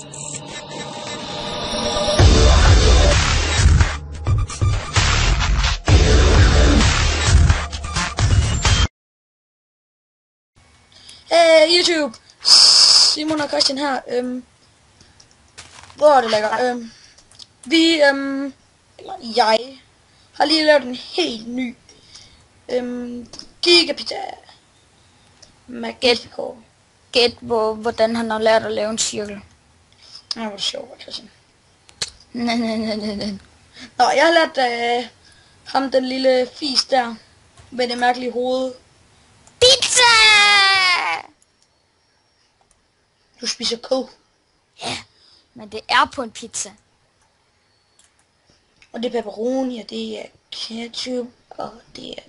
Hey YouTube, Simon og Christian her. Hvor er det lækker? Jeg har lige lavet en helt ny gigapizza Magnifico. Gæt hvordan han har lært at lave en cirkel. Ja, hvor sjovt, Christian. Nej. Nå, jeg har lært ham den lille fis der med det mærkelige hoved. Pizza! Du spiser kød. Ja, men det er på en pizza. Og det er pepperoni, og det er ketchup, og det er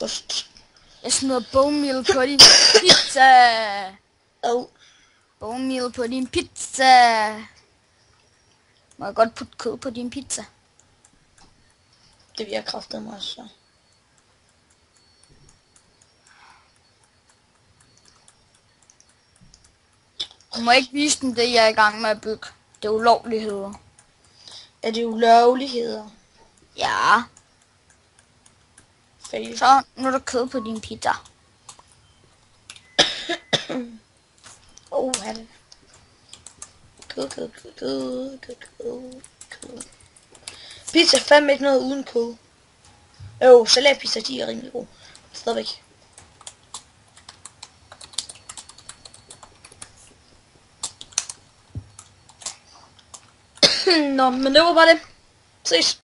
ost. Jeg smider bone meal på din pizza. Bone meal på din pizza. Må jeg godt putte kød på din pizza? Det vil jeg kraftedeme også, så. Du må ikke vise dem det, jeg er i gang med at bygge. Det er ulovligheder. Er det ulovligheder? Ja. Fail. Så nu er der kød på din pizza. Er det? Kød. Pizza er fandme ikke noget uden kød. Salatpizza, de er rimelig gode. Stadigvæk. Nå, men det var bare det. Ses.